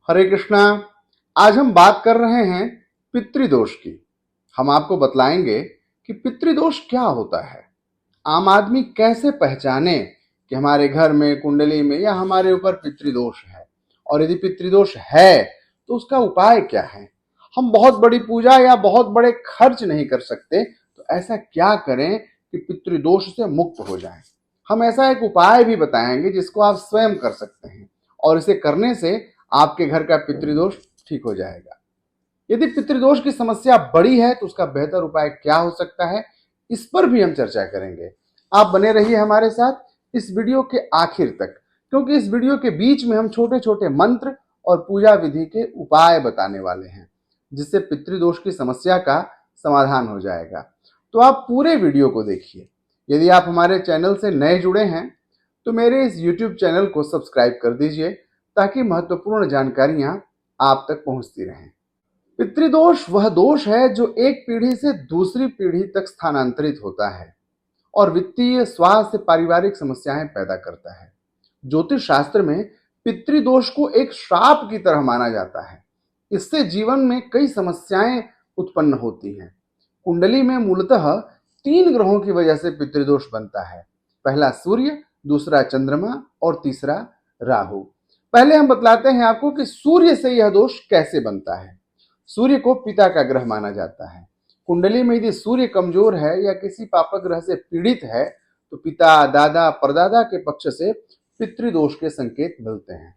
हरे कृष्णा। आज हम बात कर रहे हैं पितृदोष की। हम आपको बतलाएंगे कि पितृदोष क्या होता है, आम आदमी कैसे पहचाने कि हमारे घर में, कुंडली में या हमारे ऊपर पितृदोष है, और यदि पितृदोष है तो उसका उपाय क्या है। हम बहुत बड़ी पूजा या बहुत बड़े खर्च नहीं कर सकते, तो ऐसा क्या करें कि पितृदोष से मुक्त हो जाएं। हम ऐसा एक उपाय भी बताएंगे जिसको आप स्वयं कर सकते हैं, और इसे करने से आपके घर का पितृदोष ठीक हो जाएगा। यदि पितृदोष की समस्या बड़ी है तो उसका बेहतर उपाय क्या हो सकता है, इस पर भी हम चर्चा करेंगे। आप बने रहिए हमारे साथ इस वीडियो के आखिर तक, क्योंकि इस वीडियो के बीच में हम छोटे छोटे मंत्र और पूजा विधि के उपाय बताने वाले हैं, जिससे पितृदोष की समस्या का समाधान हो जाएगा। तो आप पूरे वीडियो को देखिए। यदि आप हमारे चैनल से नए जुड़े हैं तो मेरे इस YouTube चैनल को सब्सक्राइब कर दीजिए, ताकि महत्वपूर्ण जानकारियां आप तक पहुंचती रहें। पितृदोष वह दोष है जो एक पीढ़ी से दूसरी पीढ़ी तक स्थानांतरित होता है और वित्तीय, स्वास्थ्य, पारिवारिक समस्याएं पैदा करता है। ज्योतिष शास्त्र में पितृदोष को एक श्राप की तरह माना जाता है। इससे जीवन में कई समस्याएं उत्पन्न होती हैं। कुंडली में मूलतः 3 ग्रहों की वजह से पितृदोष बनता है। पहला सूर्य, दूसरा चंद्रमा और तीसरा राहु। पहले हम बतलाते हैं आपको कि सूर्य से यह दोष कैसे बनता है। सूर्य को पिता का ग्रह माना जाता है। कुंडली में यदि सूर्य कमजोर है या किसी पापक ग्रह से पीड़ित है तो पिता, दादा, परदादा के पक्ष से पितृदोष के संकेत मिलते हैं।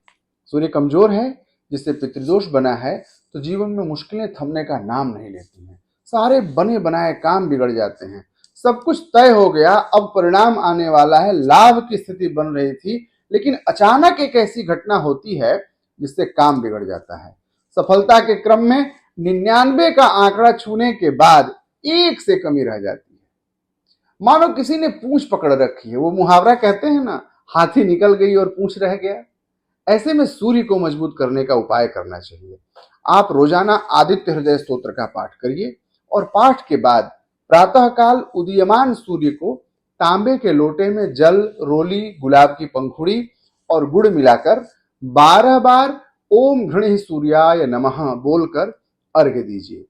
सूर्य कमजोर है, जिससे पितृदोष बना है, तो जीवन में मुश्किलें थमने का नाम नहीं लेती हैं। सारे बने बनाए काम बिगड़ जाते हैं। सब कुछ तय हो गया, अब परिणाम आने वाला है, लाभ की स्थिति बन रही थी, लेकिन अचानक एक ऐसी घटना होती है जिससे काम बिगड़ जाता है। सफलता के क्रम में 99 का आंकड़ा छूने के बाद 1 से कमी रह जाती है। मानो किसी ने पूंछ पकड़ रखी है। वो मुहावरा कहते हैं ना, हाथी निकल गई और पूंछ रह गया। ऐसे में सूर्य को मजबूत करने का उपाय करना चाहिए। आप रोजाना आदित्य हृदय स्तोत्र का पाठ करिए, और पाठ के बाद प्रातःकाल उदीयमान सूर्य को तांबे के लोटे में जल, रोली, गुलाब की पंखुड़ी और गुड़ मिलाकर 12 बार ओम घृणि सूर्याय नमः बोलकर अर्घ्य दीजिए।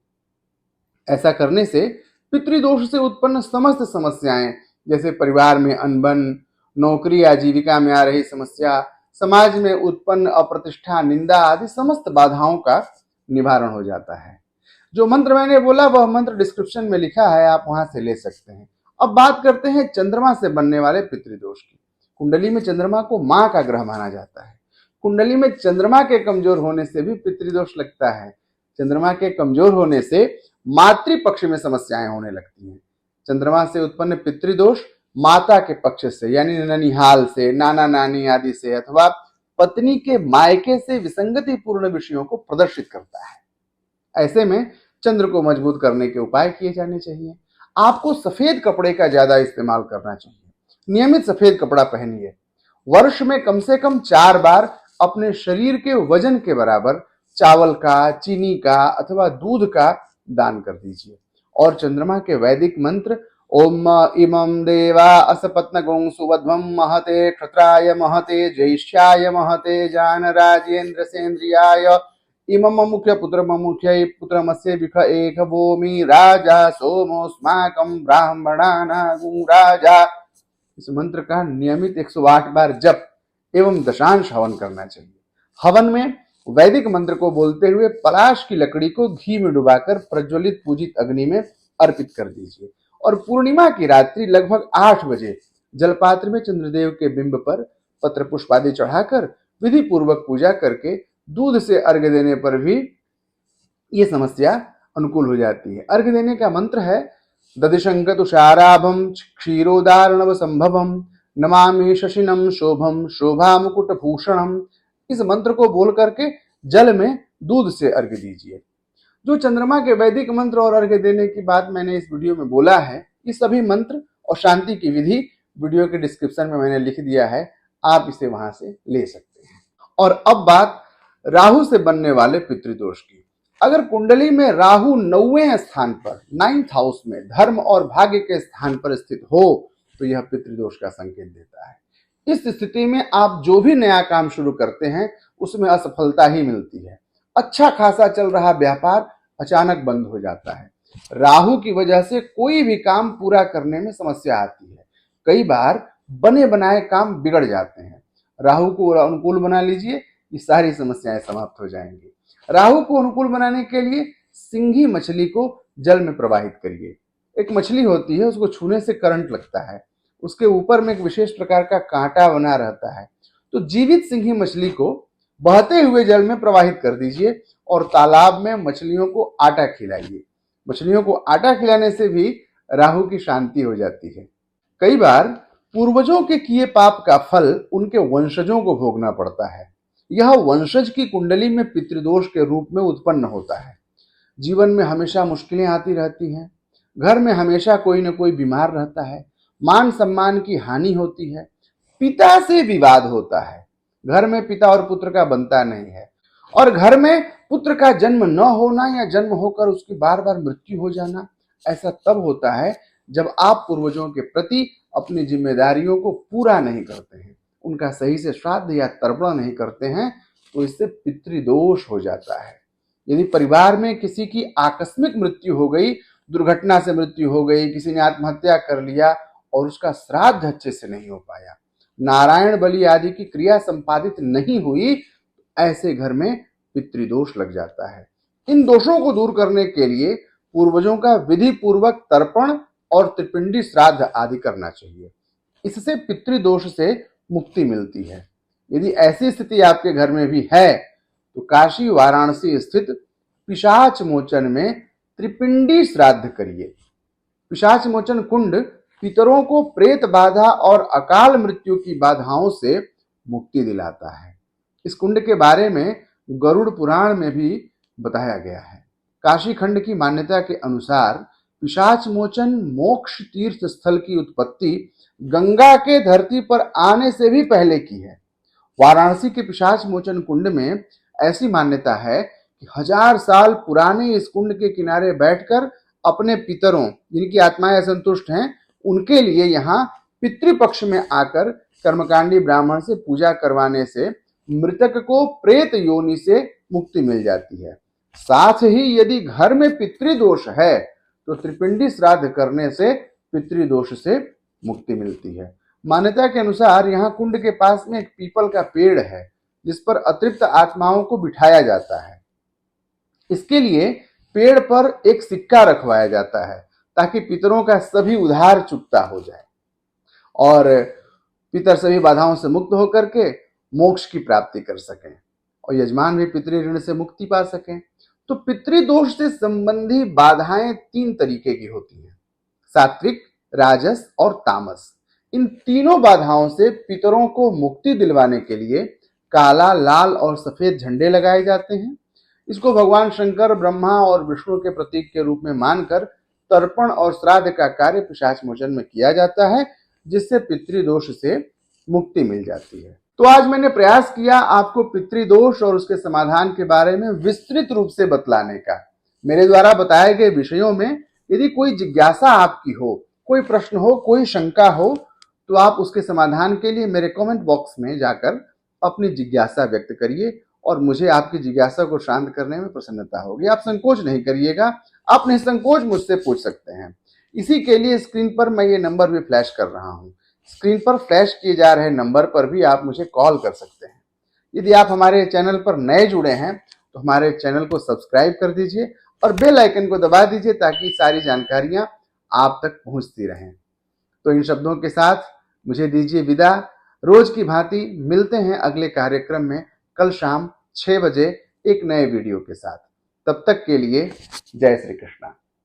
ऐसा करने से पितृदोष से उत्पन्न समस्त समस्याएं, जैसे परिवार में अनबन, नौकरी आजीविका में आ रही समस्या, समाज में उत्पन्न अप्रतिष्ठा, निंदा आदि समस्त बाधाओं का निवारण हो जाता है। जो मंत्र मैंने बोला वह मंत्र डिस्क्रिप्शन में लिखा है, आप वहां से ले सकते हैं। अब बात करते हैं चंद्रमा से बनने वाले पितृदोष की। कुंडली में चंद्रमा को मां का ग्रह माना जाता है। कुंडली में चंद्रमा के कमजोर होने से भी पितृदोष लगता है। चंद्रमा के कमजोर होने से मातृपक्ष में समस्याएं होने लगती हैं। चंद्रमा से उत्पन्न पितृदोष माता के पक्ष से, यानी ननिहाल से, नाना नानी आदि से, अथवा पत्नी के मायके से विसंगति पूर्ण विषयों को प्रदर्शित करता है। ऐसे में चंद्र को मजबूत करने के उपाय किए जाने चाहिए। आपको सफेद कपड़े का ज्यादा इस्तेमाल करना चाहिए। नियमित सफेद कपड़ा पहनिए। वर्ष में कम से कम 4 बार अपने शरीर के वजन के बराबर चावल का, चीनी का अथवा दूध का दान कर दीजिए। और चंद्रमा के वैदिक मंत्र ओम इमं देवा असपत्नगों सुवध्वं महते क्षत्राय महते ज्येष्ठाय महते जानराजेन्द्र सेन्द्रियाय इमं मुख्य पुत्र मुख्य पुत्रमस्य विख एक भूमि राजा सोमोस्माकं ब्राह्मणानागुं राजा। इस मंत्र का नियमित 108 बार जप एवं दशांश हवन करना चाहिए। हवन में वैदिक मंत्र को बोलते हुए पलाश की लकड़ी को घी में डुबाकर प्रज्वलित पूजित अग्नि में अर्पित कर दीजिए। और पूर्णिमा की रात्रि लगभग 8 बजे जलपात्र में चंद्रदेव के बिंब पर पत्र पुष्प आदि चढ़ाकर विधि पूर्वक पूजा करके दूध से अर्घ्य देने पर भी ये समस्या अनुकूल हो जाती है। अर्घ्य देने का मंत्र है दधिशंक तुषाराभम क्षीरोदार्णव संभवम नमामि शशिनम शोभम शोभा मुकुट भूषणम। इस मंत्र को बोल करके जल में दूध से अर्घ्य दीजिए। जो चंद्रमा के वैदिक मंत्र और अर्घ्य देने की बात मैंने इस वीडियो में बोला है, ये सभी मंत्र और शांति की विधि वीडियो के डिस्क्रिप्शन में मैंने लिख दिया है, आप इसे वहां से ले सकते हैं। और अब बात राहु से बनने वाले पितृदोष की। अगर कुंडली में राहु 9वें स्थान पर, 9th हाउस में, धर्म और भाग्य के स्थान पर स्थित हो तो यह पितृदोष का संकेत देता है। इस स्थिति में आप जो भी नया काम शुरू करते हैं उसमें असफलता ही मिलती है। अच्छा खासा चल रहा व्यापार अचानक बंद हो जाता है। राहु की वजह से कोई भी काम पूरा करने में समस्या आती है। कई बार बने बनाए काम बिगड़ जाते हैं। राहु को अनुकूल बना लीजिए, ये सारी समस्याएं समाप्त हो जाएंगी। राहु को अनुकूल बनाने के लिए सिंघी मछली को जल में प्रवाहित करिए। एक मछली होती है, उसको छूने से करंट लगता है, उसके ऊपर में एक विशेष प्रकार का कांटा बना रहता है। तो जीवित सिंघी मछली को बहते हुए जल में प्रवाहित कर दीजिए और तालाब में मछलियों को आटा खिलाइए। मछलियों को आटा खिलाने से भी राहु की शांति हो जाती है। कई बार पूर्वजों के किए पाप का फल उनके वंशजों को भोगना पड़ता है। यह वंशज की कुंडली में पितृदोष के रूप में उत्पन्न होता है। जीवन में हमेशा मुश्किलें आती रहती हैं, घर में हमेशा कोई न कोई बीमार रहता है, मान सम्मान की हानि होती है, पिता से विवाद होता है, घर में पिता और पुत्र का बनता नहीं है, और घर में पुत्र का जन्म न होना या जन्म होकर उसकी बार बार मृत्यु हो जाना, ऐसा तब होता है जब आप पूर्वजों के प्रति अपनी जिम्मेदारियों को पूरा नहीं करते हैं, उनका सही से श्राद्ध या तर्पण नहीं करते हैं, तो इससे पितृदोष हो जाता है। यदि परिवार में किसी की आकस्मिक मृत्यु हो गई, दुर्घटना से मृत्यु हो गई, किसी ने आत्महत्या कर लिया और उसका श्राद्ध अच्छे से नहीं हो पाया, नारायण बलि आदि की क्रिया संपादित नहीं हुई, ऐसे घर में पितृदोष लग जाता है। इन दोषों को दूर करने के लिए पूर्वजों का विधि पूर्वक तर्पण और त्रिपिंडी श्राद्ध आदि करना चाहिए। इससे पितृदोष से मुक्ति मिलती है। यदि ऐसी स्थिति आपके घर में भी है तो काशी वाराणसी स्थित पिशाच मोचन में त्रिपिंडी श्राद्ध करिए। पिशाच मोचन कुंड पितरों को प्रेत बाधा और अकाल मृत्यु की बाधाओं से मुक्ति दिलाता है। इस कुंड के बारे में गरुड़ पुराण में भी बताया गया है। काशी खंड की मान्यता के अनुसार पिशाच मोचन मोक्ष तीर्थ स्थल की उत्पत्ति गंगा के धरती पर आने से भी पहले की है। वाराणसी के पिशाच मोचन कुंड में ऐसी मान्यता है कि 1000 साल पुराने इस कुंड के किनारे बैठकर अपने पितरों, जिनकी आत्माएं असंतुष्ट हैं, उनके लिए यहाँ पितृपक्ष में आकर कर्मकांडी ब्राह्मण से पूजा करवाने से मृतक को प्रेत योनि से मुक्ति मिल जाती है। साथ ही यदि घर में पितृदोष है तो त्रिपिंडी श्राद्ध करने से पितृदोष से मुक्ति मिलती है। मान्यता के अनुसार यहाँ कुंड के पास में एक पीपल का पेड़ है जिस पर अतृप्त आत्माओं को बिठाया जाता है। इसके लिए पेड़ पर एक सिक्का रखवाया जाता है ताकि पितरों का सभी उधार चुकता हो जाए और पितर सभी बाधाओं से मुक्त होकर के मोक्ष की प्राप्ति कर सकें और यजमान भी पितृ ऋण से मुक्ति पा सकें। तो पितृदोष से संबंधी बाधाएं 3 तरीके की होती हैं, सात्विक, राजस और तामस। इन तीनों बाधाओं से पितरों को मुक्ति दिलवाने के लिए काला, लाल और सफेद झंडे लगाए जाते हैं। इसको भगवान शंकर, ब्रह्मा और विष्णु के प्रतीक के रूप में मानकर तर्पण और श्राद्ध का कार्य पिशाच मोचन में किया जाता है, जिससे पितृदोष से मुक्ति मिल जाती है। तो आज मैंने प्रयास किया आपको पितृदोष और उसके समाधान के बारे में विस्तृत रूप से बतलाने का। मेरे द्वारा बताए गए विषयों में यदि कोई जिज्ञासा आपकी हो, कोई प्रश्न हो, कोई शंका हो, तो आप उसके समाधान के लिए मेरे कमेंट बॉक्स में जाकर अपनी जिज्ञासा व्यक्त करिए और मुझे आपकी जिज्ञासा को शांत करने में प्रसन्नता होगी। आप संकोच नहीं करिएगा, आप निसंकोच मुझसे पूछ सकते हैं। इसी के लिए स्क्रीन पर मैं ये नंबर भी फ्लैश कर रहा हूँ। स्क्रीन पर फ्लैश किए जा रहे नंबर पर भी आप मुझे कॉल कर सकते हैं। यदि आप हमारे चैनल पर नए जुड़े हैं तो हमारे चैनल को सब्सक्राइब कर दीजिए और बेल आइकन को दबा दीजिए ताकि सारी जानकारियां आप तक पहुंचती रहें। तो इन शब्दों के साथ मुझे दीजिए विदा। रोज की भांति मिलते हैं अगले कार्यक्रम में कल शाम 6 बजे एक नए वीडियो के साथ। तब तक के लिए जय श्री कृष्णा।